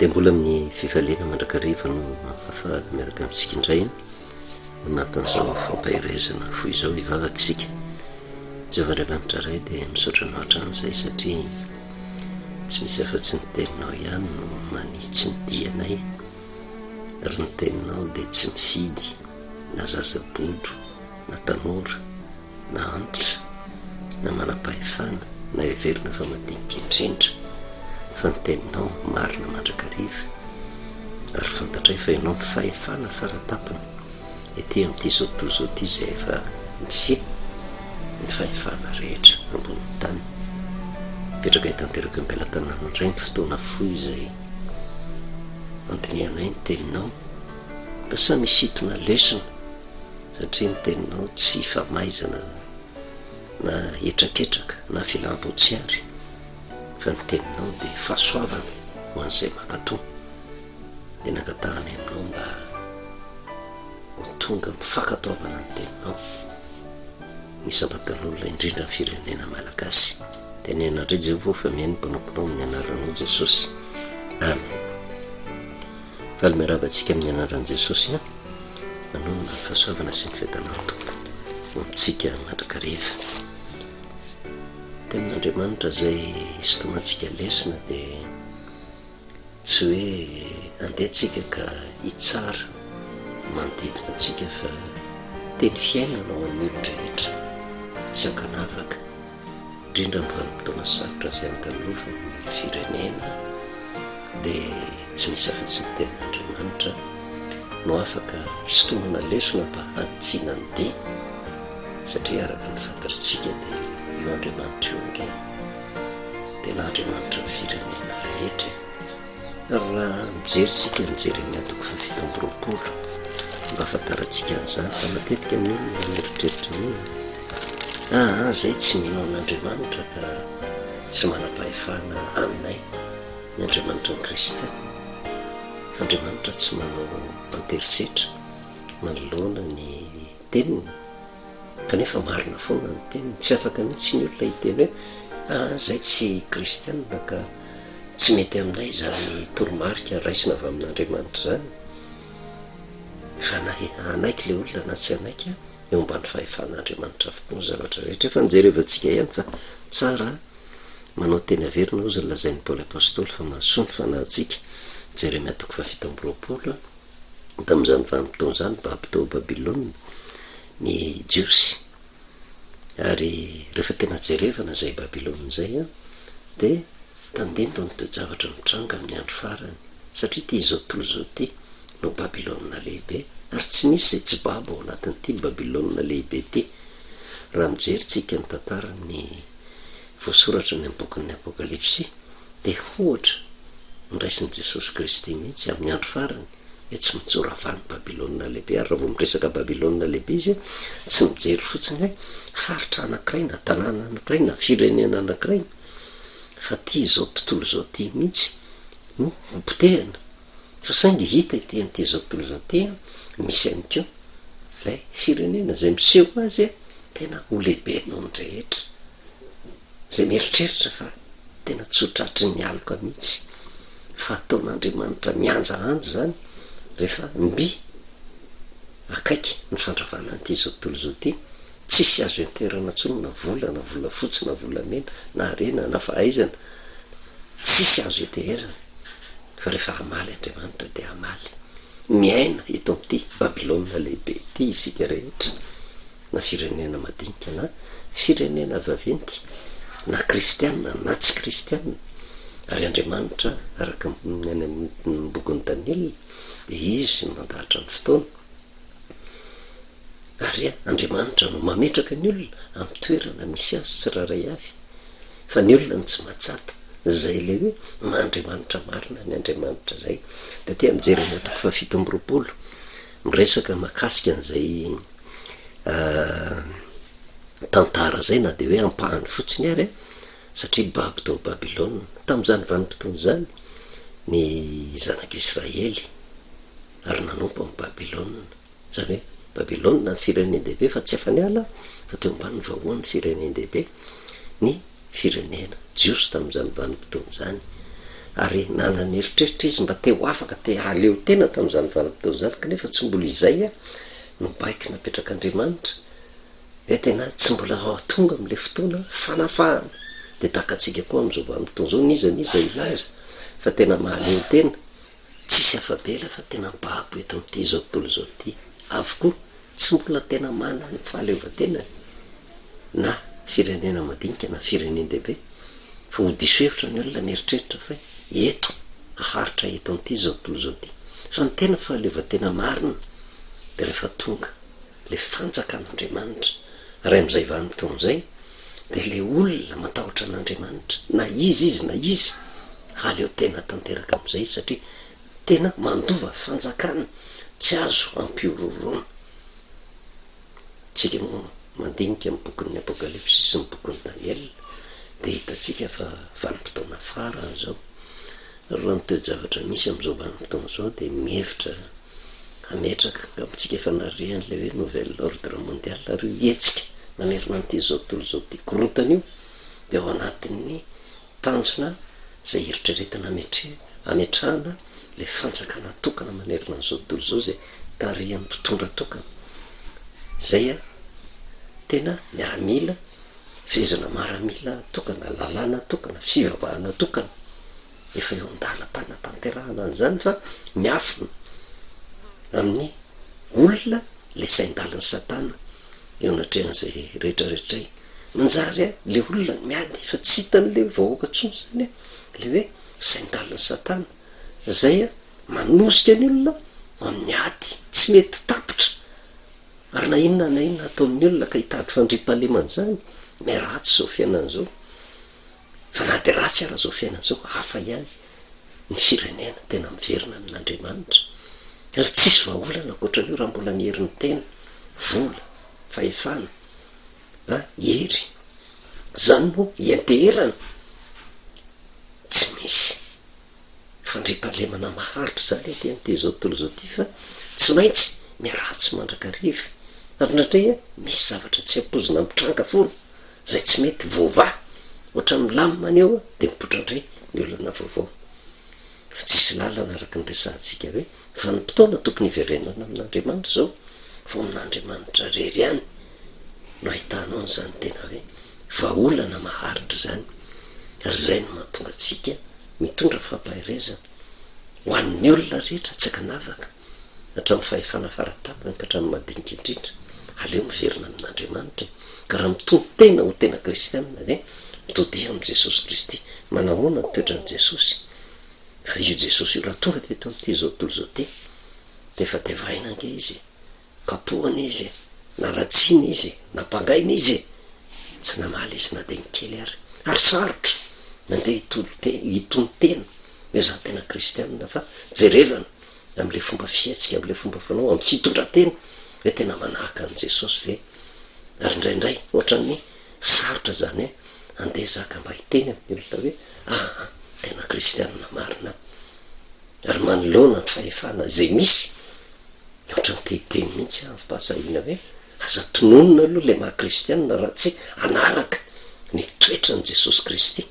dia mbola amin'ny fifaliana mandrakariva no afahana miaraka amintsika indray anatin'izao fampahirezana foy izao hivavaka isika. Jehovah-Andriamanitra ray dia misaotra anao hatramin'izay satria tsy misy afa-tsy ny teninao ihany no manitsy ny dianay, ary ny teninao dia tsy mifidy na zazabondro na tanora na antitra na manam-pahefana na heverina fa madinika indrindra, fa ny teninao marina mandrakariva ary fantatray fa ianao ny fahefana faratapana ety amin'ity zao tontolo zao ity izay efa mify ny fahefana rehetra ambonin'ny tany. Petraka hitanteraka ny belan-tanàna indray ny fotoana foy izay andinianay ny teninao mba samy misintona lesona, satria ny teninao tsy famaizana na etraketraka na filambotsiary, fa ny teninao dia fahasoavana ho an'izay makatò. Dia nankatahany aminao mba ho tonga mifakatoavana ny teninao misy ampatan'olona indrindra ny firenena malagasy. Tenenandray Jehovah fa mihaino mpanomponao amin'ny anaranao Jesosy, amen. Faly miaravantsika amin'ny anaran'i Jesosy manonona ny fahasoavana sy ny fiadanao tompo ho amintsika mandrakariva. Tenin'Andriamanitra izay isotomantsika lesona dia tsy hoe andehantsika ka hitsara manodidina antsika, fa teny fiainana ho an'ny olon-drehetra tsy ankanavaka, indrindra amin'ny vanim-potoana sarotra izay ankalova ny firenena. Dia tsy misy afa-tsy ny tenin'Andriamanitra no afaka hisotomana lesona mba hanitsiana ny dia, satria araka ny fantarantsika dia io Andriamanitra io ange dia n'Andriamanitra ny firenena rehetra. Ary raha mijeritsika ny Jeremia 7:20 mba afantarantsika an'izany, fa matetika amin'ny olona mieritreritra hoe zay tsy mino an'Andriamanitra ka tsy manam-pahefana aminay. Ny Andriamanitra ny Kristy, Andriamanitra tsy manao anterisetra manoloana ny teniny, kanefa marina foana ny teniny. Tsy afaka mihitsy ny olona hiteny hoe zay tsy kristianina ka tsy mety aminay izany toromarika raisina avy amin'Andriamanitra zany. Fa anaiky le olona na tsy anaiky eo ambany fahefan'Andriamanitra avokoa ny zavatra rehetra. Efa nijerevantsika ihany fa tsara manao teny averina ozy lazain'ny Paoly apôstôly fa mahasoa ny fanahintsika. Jeremia 7:20 tamin'izany vanim-potoana izany Babitao Babilôna ny Jiosy. Ary rehefa tena jerevana izay Babilôna izay dia tandendo ny toe-javatra mitranga amin'ny andro farany, satria ity izao tontolo izao ity no Babilôna lehibe, ary tsy misy izay tsy babo ao anatin'ity Babilôna lehibe ity. Raha mijeritsika ny tantarany voasoratra ny bokin'ny Apokalipsy dia ohatra niraisin'i Jesosy Kristy mihitsy amin'ny andro farany hoe tsy mijoro avany Babilôna lehibe. Ary raha vao miresaka Babilôna lehibe izy tsy mijery fotsiny hoe faritra anankiray na tanàna anankiray na firenena anankiray, fa ity izao tontolo izao ity mihitsy no hopotehana. Fa saingy hita ity amin'ity izao tontolo izao ity misy ihany koa ilay firenena izay miseho azy tena ho lehibe noho ny rehetra, izay mieritreritra fa tena tsotratry ny aloka mihitsy, fa ataon'Andriamanitra mianjahanjy zany rehefa mby akaiky ny fandravana an'ity izao tontolo izao ity. Tsisy azo enterana tsony na vola fotsy na volamena na arena na fahaizana, tsisy azo enterana, fa rehefa hamaly Andriamanitra dia hamaly. Miaina eto amin'ity Babilôna lehibe ity isika rehetra, na firenena madinika na firenena vaventy, na kristianina na tsy kristianina. Ary Andriamanitra araka ny amin'ny bokin'ny Daniel dia izy mandahatra ny fotoana, ary Andriamanitra no mametraka ny olona amin'ny toerana misy azy tsiraray avy, fa ny olona ny tsy mahatsapa. Zay le hoe Andriamanitra marina ny Andriamanitra zay. Dia tia amin'ny Jeremia 7:20 miresaka mahakasika an'izay tantara zay, na dia hoe ampahany fotsiny ary satria Babitao Babilôna tamin'izany vanim-potoana izany ny zanak'Israely ary nanompo amin'ny Babilôna. Zany hoe Babilôna ny firenena-dehibe fa tsy afa niala, fa teo ambany vahoan'ny firenena-dehibe ny firenena Jiosy tamin'izany vanim-potoana izany. ary nanany eritreritra izy mba te ho afaka te haleo tena tamin'izany vanim-potona zany kanefa tsy mbola izay no baiky napetrak'Andriamanitra tena tsy mbola tonga am'le fotoana fanafahana de takatsika koa am'izao vanim-potona zao nizaniza ilaza fa tena mahaleo tena tsisy afabela fa tena babo eto am'ty zao tontolo zao ty avokoa tsy mbola tena mana ny fahaleovan-tena na firenena madinika na firenendehibe fa ho diso hevitra ny olona mieritreritra fa eto aharitra eto am'ty zao tontolo zao ty fa ny tena fahaleovan-tena marina de rehefa tonga le fanjakan'Andriamanitra ray am'izay vanim-potoan'izay de le olona matahotra an'Andriamanitra na izy na izy haleo tena tanteraka am'izay satria tena mandova fanjakana tsy azo ampiororona tsika mo mandinika amin'ny bokin'ny Apokalypsy sy ny bokin'ny Daniel de hitatsika fa vanim-potoana fara zao raha ny toe-javatra misy am'izao vanim-potoana zao de mihevitra ametraka amitsika efa narehan'le hoe nouvel ordre mondial ary etsika manerina n'ity zao tontolo zao ty korotana io de ao anatin'ny tanjona zay eritreretina ametrahana le fanjakana tokana manerina n'izao tontolo zao zay tarehan'ny mpitondra tokana zay tena miaramila fehezana maramila tokana lalàna tokana fivavahana tokana efa eo an-dalam-panatanterahana an'izany fa miafina amin'ny olona le sain-dalany satana eo anatrehan'izay rehetrarehetray manjary le olona miady fa tsy hitan'le vahoaka tsony zany le hoe sain-dalany satana zay manosika ny olona amin'ny ady tsy mety tapotra ary na inona ataon'ny olona ka hitady fandriam-pahalemana zany miratsy zao fiainan'izao fa na de ratsy ara zao fiainan'izao hafa ihany ny firenena tena miverina amin'Andriamanitra ary tsisy vahaolana akoatran'io raha mbola ny herin'ny tena vola fahefana hery zany no ienteherana tsy misy fandriam-pahalemana maharitra zany aty am'ty zao tontolo zao ty fa tsy maintsy miaratsy mandrakariva ary natray misy zavatra tsy ampozina mitranga foana zay tsy mety vova ohatra milamimana eo de mipotrandray ny olana vaovao fa tsisy lalana araka ny resantsika hoe vanim-potoana tokony iverenana amin'Andriamanitra zao fa amin'Andriamanitra rery ihany no ahitanao n'izany tena hoe vahaolana maharitra zany ary zay no mahatonga atsika mitondra fampaherezana ho an'ny olona rehetra tsy akanavaka hatramin'ny fahefana faratabana ka hatramin'ny madinika indrindra aleo miverina amin'Andriamanitra ka raha mitony tena ho tena kristianina de mitody amin'i Jesosy Kristy manahoana ny toetran'i Jesosy fa io Jesosy io raha tonga teto am'ty zao tontolo zao ty de efa tevaina ange izy kapohana izy naratsina izy nampangaina izy tsy namaly izy na de ny kely ary sarotra nandeha hitony tena hoe za tena kristianina fa jerevana am'le fomba fiatsika am'le fomba fanao amy fitondratena hoe tena manahaka an' Jesosy ve ary indraindray ohatran'ny sarotra zany andeha zaka mba hiteny amin'ny olona hoe tena kristianina marina ary manoloana ny fahefana zay misy ohatran'ny tehiteny mihitsy amin'ny fahasahina hoe aza tononona aloha le maha kristianina raha tsy anaraka ny toetra n' Jesosy Kristy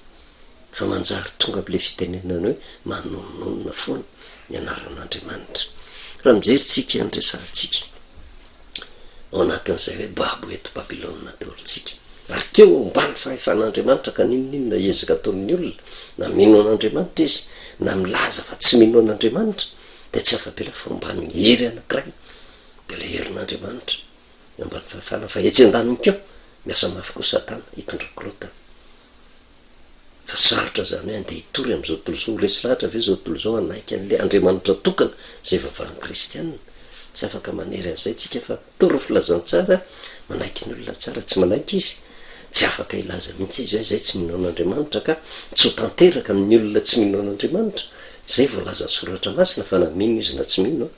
fa manjary tonga am'le fitenenana hoe manononona foana ny anaran'Andriamanitra raha mijeritsika ny resantsika ao anatin'izay hoe babo eto Babilôna daolontsika ary keo ombany fahefan'Andriamanitra ka ninonina ezaka ataon'ny olona na mino an'Andriamanitra izy na milaza fa tsy mino an'Andriamanitra de tsy afapela fa ombany hery anakiray de le herin'Andriamanitra ambany fahefana fa etsy an-daniny keo miasa mafy koa satana hitondra korotana fa sarotra zany hoe andeha hitory am'izao tontolo zao resy lahatra ve zao tontolo zao anaiky an'le Andriamanitra tokana zay vavahan'ny kristianina tsy afaka manery an'izay tsika fa toro filazantsara manaiky ny olona tsara tsy manaiky izy tsy afaka ilaza mihitsy izy hoe zay tsy mino an'Andriamanitra ka tsy ho tanteraka amin'ny olona tsy mino an'Andriamanitra zay voalaza ny soratra masina fa na mino izy na tsy mino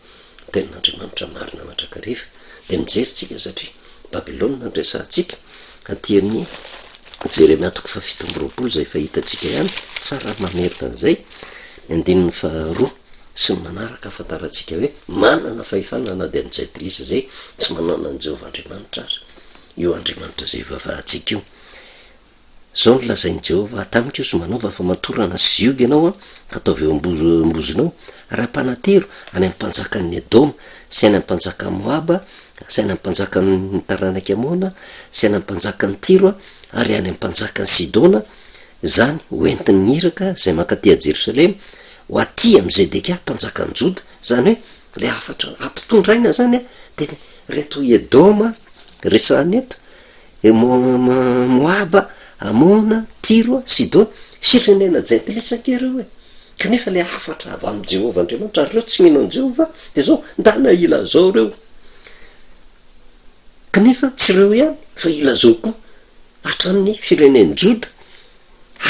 tenin'Andriamanitra marina mandrakariva de mijeritsika satria Babilôna ndresantsika aty amin'ny Jeremia 7:7 zay fa hitatsika ihany tsara mamerina an'izay andininy faharoa sy ny manaraka afantarantsika hoe manana fahefana na de an'Jaitrilisa zay tsy manana an' Jehovah Andriamanitra azy io Andriamanitra zay vavahantsika io zao no lazainy jehovah tamiko izy manova fa matorana sy ziogy ianao a ka ataovy eo ambozinao raha-panatero any amin'ny mpanjakan'ny edoma sy any amin'ny mpanjakan'ny moaba sy any amin'ny mpanjakan'ny taranaky amona sy any amin'ny mpanjakan'ny tiro a ary any amin'ny mpanjakan'ny sidona zany hoentiny miraka zay mankatia jerosalema ho aty am'izay deka mpanjakan'ny joda zany hoe le afatra ampitondraina zany a de reto edoma resahany eto moaba amona tiro a sidona firenena jentilesakireo hoe kanefa le afatra avy am' jehovah andriamanitra ary reo tsy mino an' jehovah de zao ndana ila zao reo kanefa tsy reo ihany fa ila zao koa hatramin'ny fireneny joda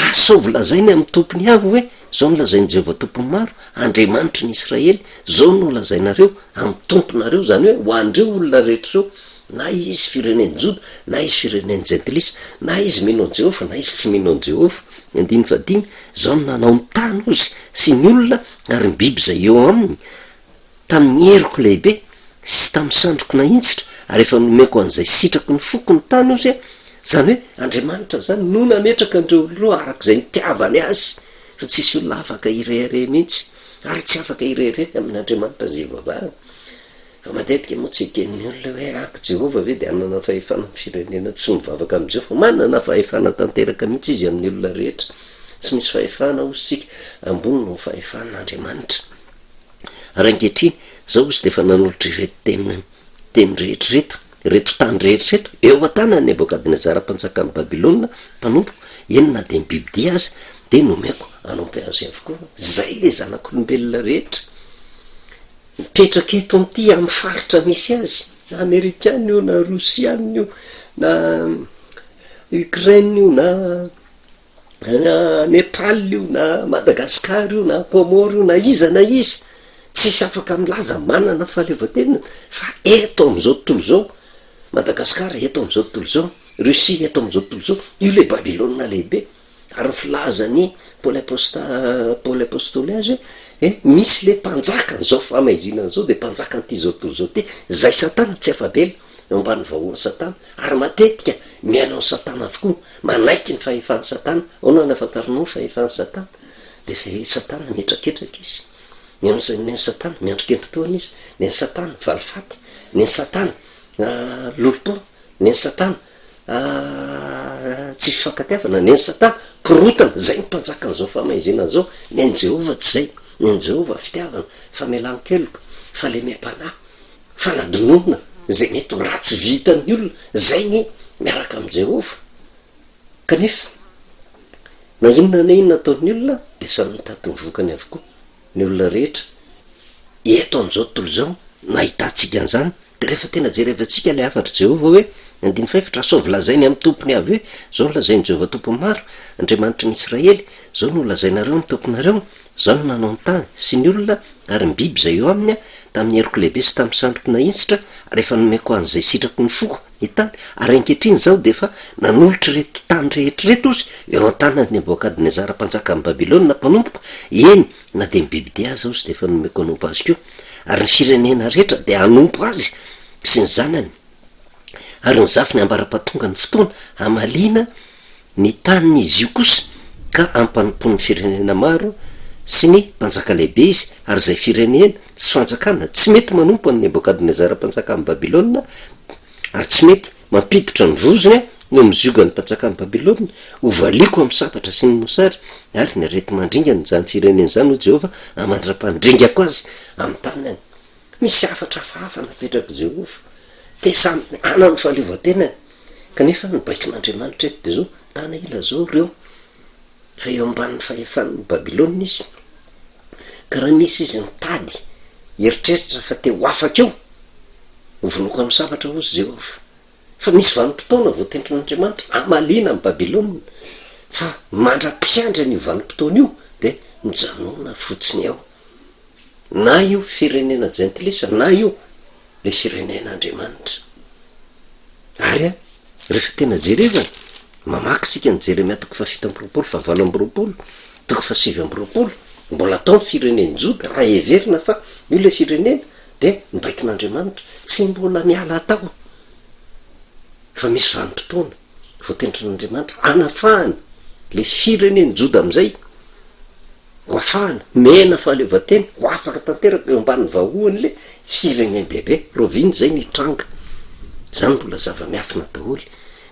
asaovy lazainy amin'ny tompony avy hoe zao no lazainy jehovah tompony maro andriamanitry ny israely zao no lazainareo amin'ny tomponareo zany hoe ho andreo olona rehetrareo na izy fireneny joda na izy fireneny jentilisa na izy mino an' jehovah na izy tsy mino an' jehovah andiny vadiny zao no nanao ny tany ozy sy ny olona ary ny biby zay eo aminy tamin'ny heriko lehibe sy tamin'ny sandroko nahintsitra ary efa nomeko an'izay sitraky ny foko ny tany ozy a zany hoe andriamanitra zany no nametraka andreo oloa arak'izay nitiavany azy fa tsisy olona afaka irehire mihitsy ary tsy afaka irehire amin'andriamanitra zay vavahana fa matetika moa tsy eken'ny olona hoe ak jehovah ve de anana fahefana my firenena tsy mivavaka am' jehovah manana fahefana tanteraka mihitsy izy amin'ny olona rehetra tsy misy fahefana ozy tsika ambony no fahefan'andriamanitra ary ankehitriny zao izy de efa nanolotra ireto teny rehetrireto reto tany rehetrireto eo a-tanany nebokadinezara mpanjakan'ny babilôna mpanompo enina de mibibidia azy de nomeko anompy azy avokoa zay le zanak'olombelona rehetra mipetraka eto am'ty amin'ny faritra misy azy na amerikana io na rosiana io na ukraine io na nepal io na madagasikar io na komoro io na iza tsisy afaka milaza manana fahaleovatenina fa eto am'izao tontolo zao madagasikar eto am'izao tontolo zao russie eto am'izao tontolo zao io le babilôna lehibe ary filazany paoly apôstoly azy misy le mpanjaka zao famaizinana zao de mpanjaka n'ty zao tontolo zao ty zay satana tsy afabela eo ambany vahoan'ny satana ary matetika miainao ny satana avokoa manaiky ny fahefany satana aona nafantarinao fahefany satana de zay satana mietraketraka izy neny satana miandrokendrotoana izy neny satana valifaty neny satana lolopo neny satana tsy fifankatiavana neny satana korotana zay ny mpanjaka n'zao famaizinana zao neny jehovah tsy zay neny jehovah fitiavana famelan-keloka falemem-panahy fanadinona zay mety ratsy vitan'ny olona zay ny miaraka am' jehovah kanefa na inona na inona ataon'ny olona de samy mitady mivokany avokoa ny olona rehetra eto am'izao tontolo zao nahitantsika an'izany de rehefa tena jerevantsika le afatra jehovah hoe andiny faefatra asaovy lazainy amin'ny tompony avy hoe zao no lazainy jehovah tompony maro andriamanitry ny israely zao no lazainareo amin'ny tomponareo zao no nanao ny tany sy ny olona ary ny biby zay eo aminy a tamin'ny heriko lehibe sy tamin'ny sandroko nahintsitra rehefa nomeko an'izay sitraky ny foko ny tany ary ankehitriny zao de efa nanolotra reto tany rehetrireto ozy eo an-tanany nebokadinezara mpanjaka amin'ny babilôna mpanompoka eny na de mibibidia azy zao sy de efa nomeko anompo azy keo ary ny firenena rehetra de anompo azy sy ny zanany ary ny zafy ny ambara-patonga ny fotoana amalina ny taniny izy io kosa ka ampanompon'ny firenena maro sy ny mpanjaka lehibe izy ary zay firenena sy fanjakana tsy mety manompo any nebokadinezara mpanjaka amin'ny babilôna ary tsy mety mampiditra ny rozony no miziogany mpanjaka amin'ny babilôna hovaliko amin'ny sapatra sy ny mosary ary ny arety mandringany zany firenena zany ho jehovah amandra-pandringako azy amin'ny tanany misy afatra hafahafa napetraka jehovah de samy anany fahaleovatenany kanefa nybaikin'andriamanitra eto de zao tana ila zao reo fa eo amban'ny fahefan'ny babilôna izy ka raha misy izy nitady eritreritra fa te ho afaka eo voloko amin'ny sabatra ozy jehovah fa misy vanim-potoana voatendrin'andriamanitra amalina amin'ny babilôna fa mandra-piandra n'io vanim-potoana io de mijanona fotsiny ao na io firenena jentilisa na io le firenen'andriamanitra ary a rehefa tena jerevana mamaky sika ny jeremia toko fa 7 ambiroapolo fa 8 ambiroapolo toko fa 7 ambiroapolo mbola ataony fireneny joda raha everina fa io le firenena de nibaikin'andriamanitra tsy mbola miala atao fa misy vanim-potoana voatendrin'andriamanitra anafahana le fireneny joda am'izay ho afahana mena fahaleovatena ho afaka tanteraka eo amban'ny vahoany le fireneny bebe roviny zay nitranga zany mbola zava-miafina daholy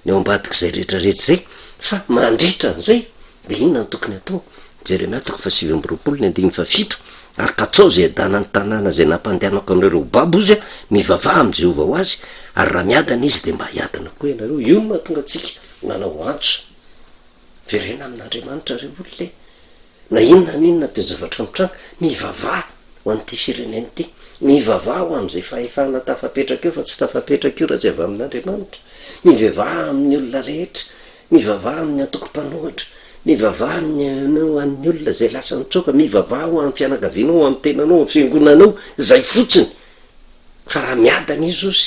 ny eo ambadika zay rehetrarehetra zay fa mandritra an'izay de inona ny tokony atao jeremia 7:7 ary katsao zay adanany tanàna zay nampandehanako amin'ireo babo izy a mivavaha am' Jehova ho azy ary raha miadana izy de mba hiadana koa ianareo io no mahatonga atsika manao antso verena amin'andriamanitra reo olo le na inona n'inona teo zavatra mitranga mivavaha ho an'ity fireneny ty mivavaha ho am'izay fahefana tafapetraka eo fa tsy tafapetraka io raha zay avy amin'andriamanitra mivavaha amin'ny olona rehetra mivavaha amin'ny antoko-panohatra mivavaha amin'ny an'ny olona zay lasa nitsoka mivavaha ho amin'ny fianakavianao ho amin'ny tenanao amin'ny fiangonanao zay fotsiny fa raha miadana izy ozy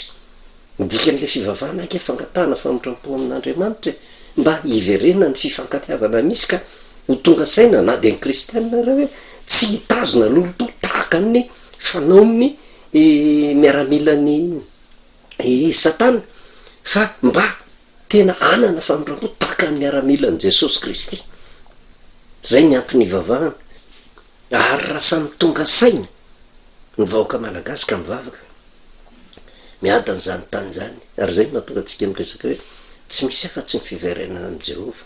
midikan'le fivavahana ake fangatahana famotrampo amin'andriamanitra mba hiverena ny fifankatiavana misy ka ho tonga saina na de ny kristianina raha hoe tsy hitazona loloto tahaka ny fanaony miaramilany satana fa mba tena anana famotrampo tahaka ny miaramilan'i Jesosy Kristy zay ny antony ivavahana ary raha samy tonga saina ny vahoaka malagasy ka mivavaka miadany zany tany zany ary zay mahatonga atsika miresaka hoe tsy misy afa-tsy ny fiverenana am' Jehova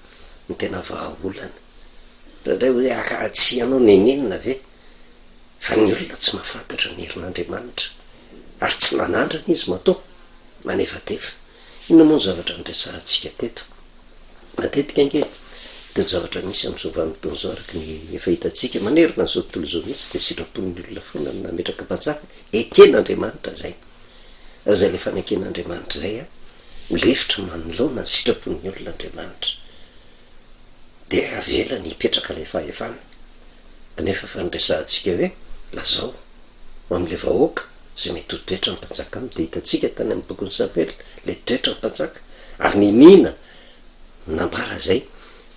ny tena vahaolana raharay hoe akatsy anao nenenina ve fa ny olona tsy mahafantatra ny herin'andriamanitra ary tsy manandrana izy matao manefatefa ino moa ny zavatra nyresahantsika teto matetika ange de zavatra misy am'zova am'tony zao araky ny efa hitatsika manerina n'izao tontolo zao mihitsy de sitrapon'ny olona foana ny nametraka mpanjaka eken'andriamanitra zay ary zay le faneken'andriamanitra zay a milefitra manolona ny sitrapon'ny olon'andriamanitra de avela ny hipetraka le fahefana kanefa fanresahantsika hoe lazao am'le vahoaka zay mety ho toetra ny mpanjaka amy de hitatsika tany amin'ny bokon'ny Samuel le toetra ny mpanjaka ary ninina nambara zay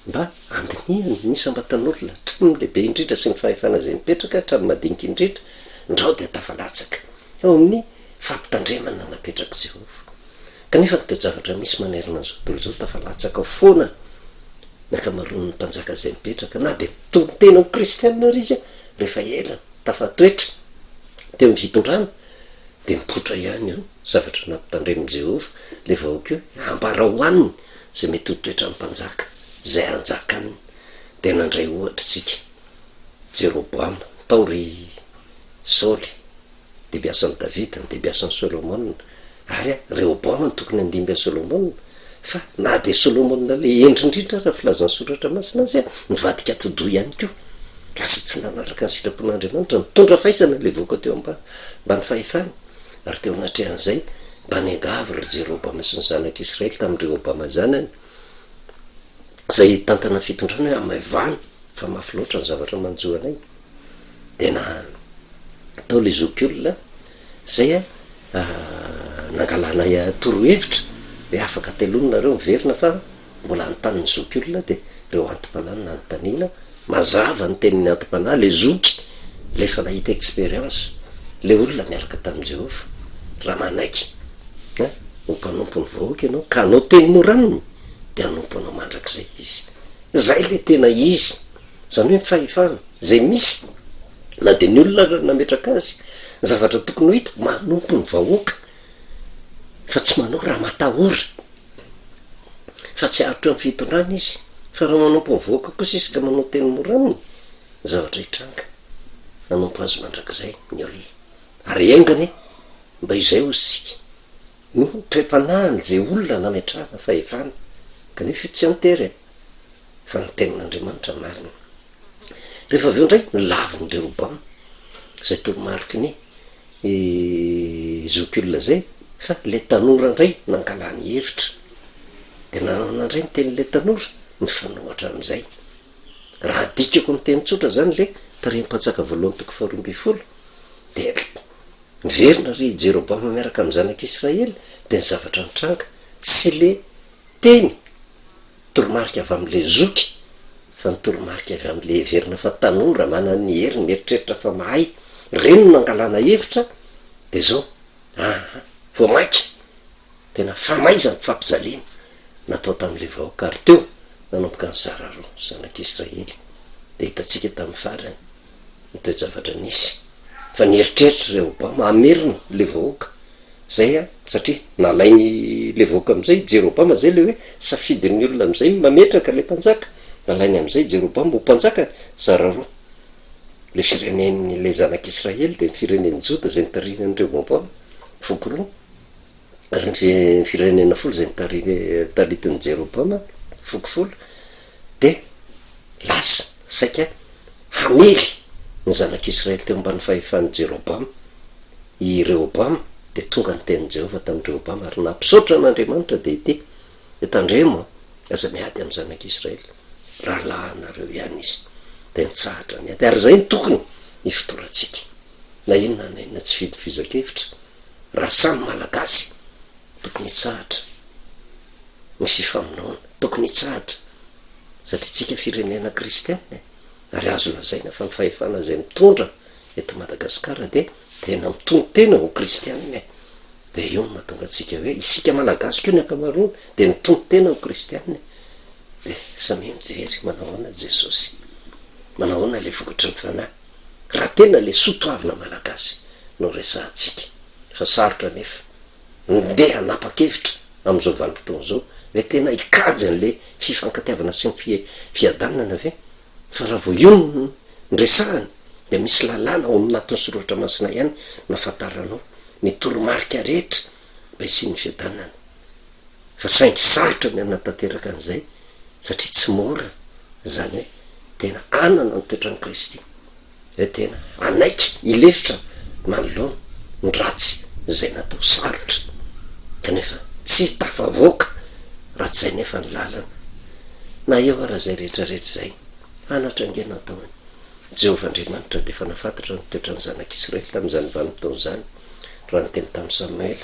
mba andinihany nisambatan'olona trano lehibe indrindra sy ny fahefana zay mipetraka trano madinika indrindra ndrao de tafalatsaka eo amin'ny fampitandremana napetraka Jehova kanefa de zavatra misy manerina an'izao tontolo zao tafalatsaka foana nakamaroan'ny mpanjaka zay mipetraka na de tontena ho kristianina ry izy a rehefa ela tafatoetra teo amin'ny fitondrana de mipotra ihany io zavatra nampitandremin' Jehova le vahoaka io ambara hoaniny zay mety ho toetra ny mpanjaka zay anjaka aminy de nandray ohatra tsika Jeroboam tao ry Saoly de biasan'ny Davida de biasan'ny Solomona ary Rehoboam ny tokony andimby a Solomona fa na de Solomona le endrindrindra raha filazan'ny soratra masina azy a mivadika atodo ihany ko lasa tsy nanaraka ny sitrapon'andriamanitra mitondra faisana le voaka teo mba ny fahefana ary teo anatrehan'izay mba niangavy ry Jeroboam sy ny zanak'Israely tamin'ny Rehoboam zanany zay tantana fitondrana hoe amaivany fa mafy loatra ny zavatra manjoanay de na tao le zokiolona zay a nangalana torohevitra hoe afaka telononareo miverina fa mbola anytany ny zokiolona de reo antim-panahy nanontaniana mazava ny tenin'ny antim-panahy le zoky le fa nahita expérience le olona miaraka tamin'i Jehova raha manaiky ho mpanompo ny vahoaka ianao ka anao teny moraniny de anompo anao mandrak'izay izy zay le tena izy zany hoe fahefana zay misy na de ny olona raha nametraka azy ny zavatra tokony ho hita manompo ny vahoaka fa tsy manao raha matahora fa tsy arotra amin'ny fitondrana izy fa raha manompo ny vahoaka kosa izy ka manao teny moraniny zavatra hitranga nanompo azy mandrak'izay ny olona ary engany mba izay osika no toe-panahiny zay olona nametrahana fahefana kanefa tsy antery fa ny tenin'andriamanitra marina rehefa aveo ndray nilaviny Rehoboam zay toromarika ny zokiolona zay fa le tanora ndray nangalany hevitra de nanana ndray ny teny'le tanora mifanohatra am'izay raha dikako ny teny tsotra zany le tarehy-mpanjaka voalohany toko 12 de miverina ry Jeroboam miaraka amin'ny zanak'Israely de ny zavatra nitranga tsy le teny toromarika avy am'le zoky fa ny toromarika avy am'le verina fa tanora manany heriny mieritreritra fa mahay reny no nangalana hevitra de zao voamaiky tena famaizany fampizalena natao tamin'le vahoaka ary teo nanomboka ny zara roa zanak'Israely de hitantsika tamin'ny farany nytoejavatra nisy fa nieritreritra Rehoboama amerina le vahoaka zay a satria nalainy le vahoaka am'izay Jeroboama zay le hoe safidin'ny olona am'izay mametraka le mpanjaka nalainy am'izay Jeroboama ho mpanjaka zara roa le firenen'ny le zanak'Israely de ny firenen'ny Joda zay nitarinan'ny Rehoboama foko roa ary ny firenena folo zay taritin'ny Jeroboama fokofolo de lasa saika hamely ny zanak'Israely teo ambany fahefan'ny Jeroboama i Rehoboama de tonga ny tenin'i Jehova tamin'ny Rehoboama ary nampisaotra an'Andriamanitra de ity etandremo aza miady amin'ny zanak'Israely raha lahanareo ihany izy de nitsahatra ny ady ary zay ny tokony ny fitoratsika na inona na inona tsy fidy fizakevitra raha samy malagasy tokony hitsahatra ny fifamonoana tokony hitsahatra satria tsika firenena kristiana ary azo lazaina fa ny fahefana zay mitondra eto Madagasikara de tena mitondro tena ho kristianina de io mahatonga atsika hoe isika malagasy keo ny ankamaroana de mitondro tena ho kristianina de samy mijery manahoana Jesosy manahoana le vokatry ny fanahy raha tena le sotoavina malagasy no resahantsika fa sarotra nefa ndeha hanapa-kevitra am'izao vanim-potoana zao hoe tena ikajy an'le fifankatiavana sy ny fiadanana ve fa raha vo io nresahany de misy lalàna ao amin'natin'ny soratra masina ihany nafantaranao ny toromarika rehetra mba isian'ny fiadanana fa saingy sarotra ny anatanteraka an'izay satria tsy mora zany hoe tena anana ny toetrany Kristy hoe tena anaiky ilefitra manoloana ny ratsy zay natao sarotra kanefa tsy tafavoaka raha tsy zay nefa ny lalana na eo raha zay rehetrarehetra zay anatra angena ataony Jehova Andriamanitra de efa nafantatra ny toetrany zanak'Israely tamin'izany vanim-potoana zany raha nyteny tamin'ny Samuel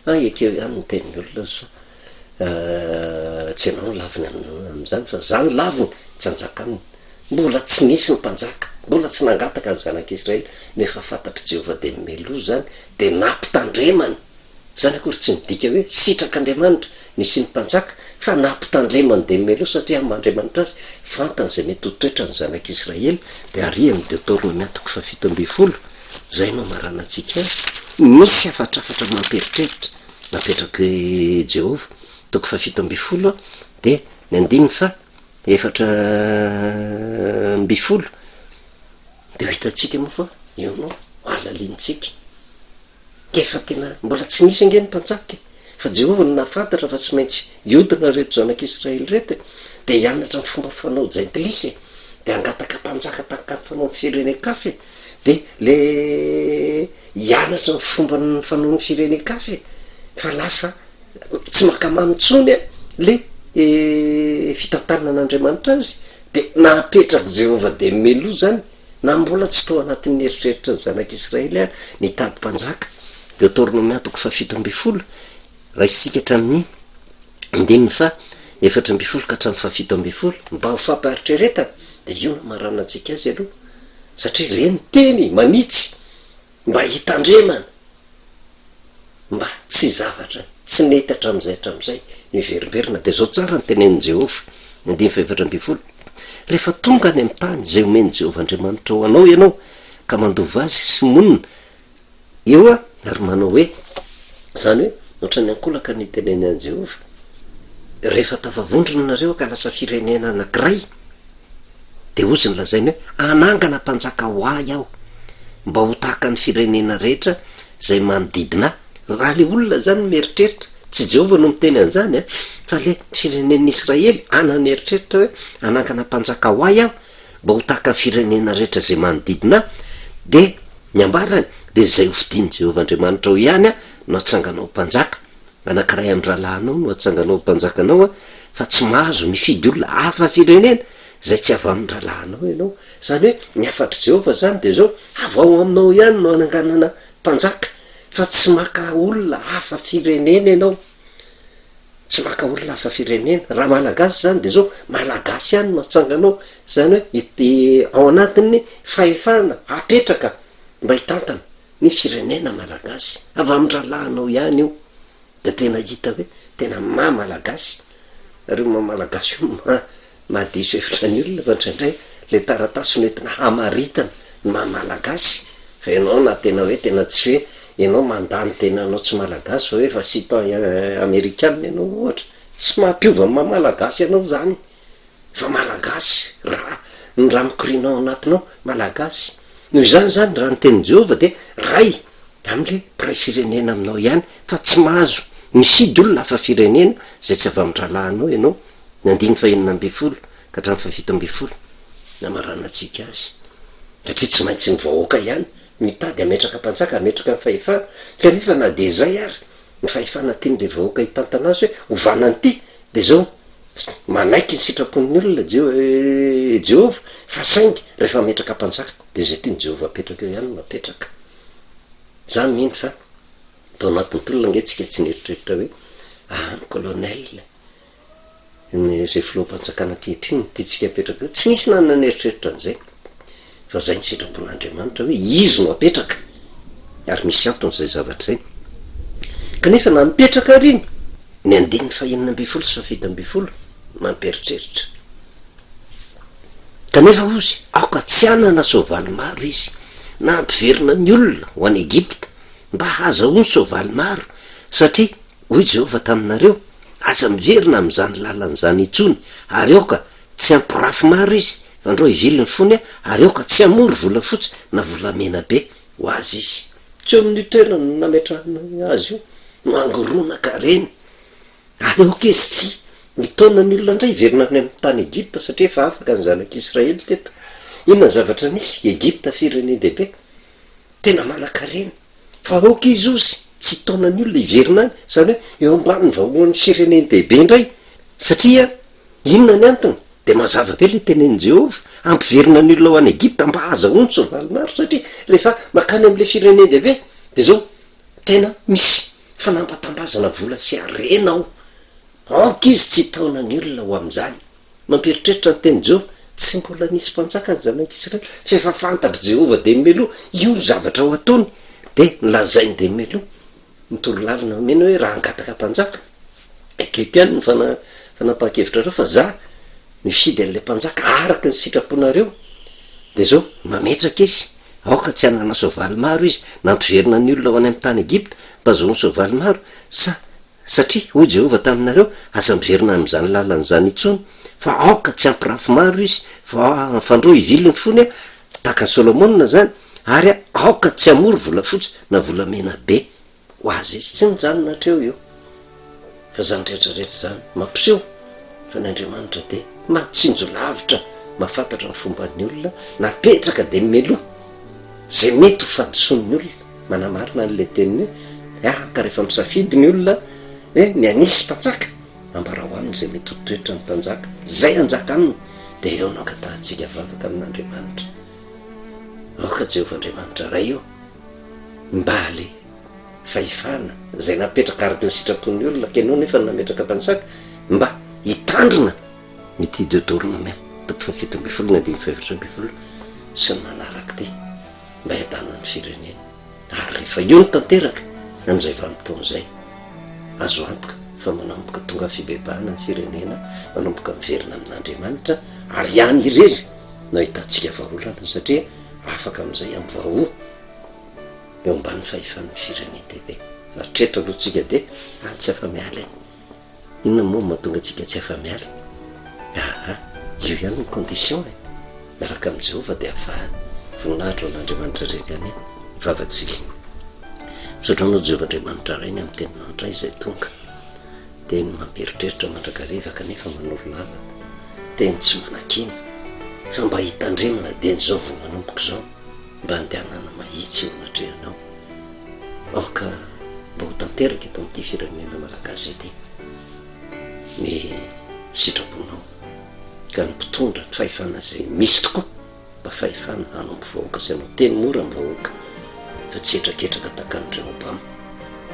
hoe ekeo ihany ny tenin'ny olona so tsy ianao ny laviny am'izany fa zany laviny tsy anjaka aminy mbola tsy nisy ny mpanjaka mbola tsy nangataka ny zanak'Israely nefa fantatry Jehova de melo zany de nampitandremany zany akory tsy midika hoe sitrak'Andriamanitra nisy ny mpanjaka fa nampitandremany de melo satria Andriamanitra azy fantany zay mety ho toetra ny zanak'Israely de ary amin'ny Deutéronome 7:12 zay no marana antsika azy misy afatrafatra mamperitreritra napetraky Jehova 7:12 de ny andiny fa 4:12 de ho hitantsika moa fa eo no alalintsika kefa tena mbola tsy nisy angeny mpanjaka fa Jehova no nafantatra fa tsy maintsy iodina reto zanak'Israely reto de hianatra ny fomba fanao jaintilisy de angataka mpanjaka takany fanao ny firenekafy de le hianatra ny fomba ny fanao ny firenekafy fa lasa tsy makamamitsony le fitantanan'Andriamanitra azy de napetraky Jehova de melo zany na mbola tsy tao anatin'ny eritreritra ny zanak'Israely ary nitady mpanjaka Deutéronome 7:12 raha isika hatramin'ny 4:12 ka hatramin'ny 7:12 mba ho fampaharitrereta de io no marana antsika azy aloha satria reny teny manitsy mba hitandremana mba tsy zavatra tsy nety hatramin'izay niverimberina de zao tsara ny tenen'i Jehova 4:12 rehefa tonga any amin'ny tany zay omeny Jehova Andriamanitra ho anao ianao ka mandova azy sy monina eo ary manao hoe zany hoe ohatrany ankolaka ny teneny an Jehova rehefa tafavondrona nareo ka lasa firenena anankiray de ozy ny lazainy hoe anangana mpanjaka ho ahy aho mba ho tahaka ny firenena rehetra zay manodidina raha le olona zany mieritreritra tsy Jehova no miteny an'izany fa le firenen'ny Israely anany eritreritra hoe anangana mpanjaka ho ahy aho mba ho tahaka ny firenena rehetra zay manodidina de ny ambarany de zay hovidiny Jehova Andriamanitra ho ihany no atsanganao mpanjaka anankiray amin'ny rahalahinao no atsanganao mpanjakanao fa tsy mahazo mifidy olona hafa firenena zay tsy avy amin'ny rahalahinao ianao zany hoe ny afatry Jehova zany de zao avao aminao ihany no ananganana mpanjaka fa tsy maka olona hafa firenena ianao tsy maka olona hafa firenena raha malagasy zany de zao malagasy ihany no atsanganao zany hoe ao anatin'ny fahefana apetraka mba hitantana ny firenena malagasy avy amin'ny rahalahinao ihany io de tena hita hoe tena mamalagasy reo mamalagasy io mahadiso efitra ny olona fa ndraindray le taratasy noentina hamaritana ny mamalagasy fa ianao na tena hoe tena tsy hoe ianao mandany tena anao tsy malagasy fa hoe fa citoyen américain ianao ohatra tsy mampiova ny mamalagasy ianao zany fa malagasy ny raha mikorinao anatinao malagasy noho izany zany raha ny teny Jehova de ray am'le mpiray firenena aminao ihany fa tsy mahazo misidy olona hafa firenena zay tsy avy-midralahinao ianao ny 5 ka hatramy 7 namaranatsika azy satria tsy maintsy ny vahoaka ihany mitady ametraka mpanjaka ametraka ny fahefana kanefa na de zay ary ny fahefana tiany de vahoaka hitantana azy hoe ovanany ity de zao manaiky ny sitrapon'ny olona Jehova fa saingy rehefa ametraka mpanjaka de zay tiany Jehova apetraka eo ihany mapetraka zany mino fa tao anatin'ny tolona ngetsika tsy nieritreritra hoe ny colonel zay filohampanjakana ankehitriny tiatsika apetraka tsy nisy nanana nieritreritra an'izay fa zay ny sitrapon'Andriamanitra hoe izy no apetraka ary misy anton'izay zavatra zay kanefa na mipetraka ariny ny 5 sy 7 mampieritreritra kanefa ozy aoka tsy anana soavaly maro izy na ampiverina ny olona ho any Egypta mba hazahoany soavaly maro satria hoy Jehova taminareo aza miverina am'izany lalan'izany itsony ary aoka tsy ampirafy maro izy fa andro iviliny fony ary aoka tsy amory volafotsy na volamena be ho azy izy tsy eo amin'ny toerana no nametrahana azy io mangorona ka reny ary aoka izy tsy mitona ny olona indray iverina any amin'ny tany Egypta satria efa afaka ny zanak'Israely teto inona zavatra nisy Egypta firenendehibe tena manankareny fa aoka izy ozy tsy taona ny olona iverina any zany hoe eo ambany vahoan'ny firenendehibe indray satria inona ny antony de mazava be le tenen'i Jehova ampiverina ny olona ho any Egypta mba azahoany soavaly maro satria rehefa makany am'le firenendehibe de zao tena misy fanampatambazana vola sy arena ao aoka izy tsy taona ny olona ho am'izany mamperitreritra ny teny Jehova tsy mbola nisy mpanjaka ny zanak'Israely fa efa fantatry Jehova de melo io zavatra ho ataony de nlazainy de melo mitorolalina mena hoe raha angataka mpanjaka ekeko ihany ny fanapaha-kevitra reo fa za mifidy an'le mpanjaka araka ny sitraponareo de zao mametraka izy aoka tsy anana soavaly maro izy nampiverina ny olona ho any amin'ny tany Egypta mba azahoany soavaly maro satria hoy Jehova taminareo aza miverina am'izany lalan'izany itsony fa aoka tsy ampirafy maro izy fa fandro iviliny fony tahaka ny Solomona zany ary aoka tsy amory volafotsy na volamena be ho azy izy tsy mijanona hatreo io fa zany rehetrarehetra zany mampiseho fa ny Andriamanitra de matsinjo lavitra mahafantatra ny fomban'ny olona napetraka de meloha zay mety ho fadison'ny olona manamarina n'le teniny hoe ka rehefa misafidy ny olona hoe ny anisy mpanjaka ambara ho aminy zay mety hotoetra ny mpanjaka zay anjaka aminy de eo no ankatahantsika vavaka amin'Andriamanitra aoka Jehova Andriamanitra ray io mba le fahefana zay napetraka araky ny sitrapon'ny olona kenao nefa nametraka mpanjaka mba hitandrina mity Deutéronome 7:7 sy ny manaraka ty mba hiadanany firenena ary rehefa io ny tanteraka am'izay vanim-potoan'izay azo antoka fa manomboka tonga fibebahana ny firenena manomboka miverina amin'Andriamanitra ary ihany irery no hitantsika vaholana satria afaka am'izay amin'ny vahoa eo ambany fahefan'ny firenendehibe fa tretra aloha tsika de tsy afa-miala inona moa mahatonga atsika tsy afa-miala io ihany ny condition miaraka am' Jehova de afahany voninahitra ho an'Andriamanitra rery any vavatsika misaotranao Jehova Andriamanitra rainy amin'ny teninao indray zay tonga teny mamperitreritra mandrakariva kanefa manoronala teny tsy manakiny fa mba hitandremana de nyzao vo manomboko zao mba handehanana mahitsy eo anatrehanao aoka mba ho tanteraka eto amin'ity firenena malagasy ity ny sitraponao ka ny mpitondra ny fahefana zay misy tokoa mba fahefana hanompo vahoaka sy anao teny mora ny vahoaka fa tsy etraketraka takan'ireo Obama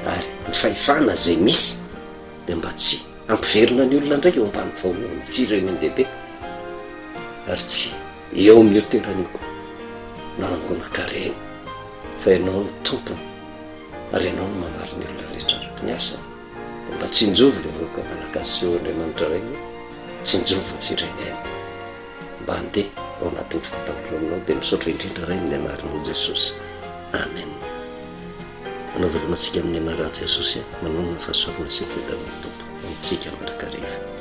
ary ny fahefana zay misy de mba tsy ampiverina ny olona indray eo ambany vahoany firenendehibe ary tsy eo amin'ny toerana koa nanangonan-kareny fa ianao ny tompony ary ianao no mamary ny olona rehetra araky ny asany mba tsy njovy le vaoaka malagasy eo andriamanitra regny tsy njovy ny firenena mba handeha ao anatin'ny fatahoranao dia misaotra indrindra ray amin'ny anaranao jesosy amen manao velomantsika amin'ny anaran'i jesosy manao ny fahasoavana sekretary tompo amintsika mandraka rehefa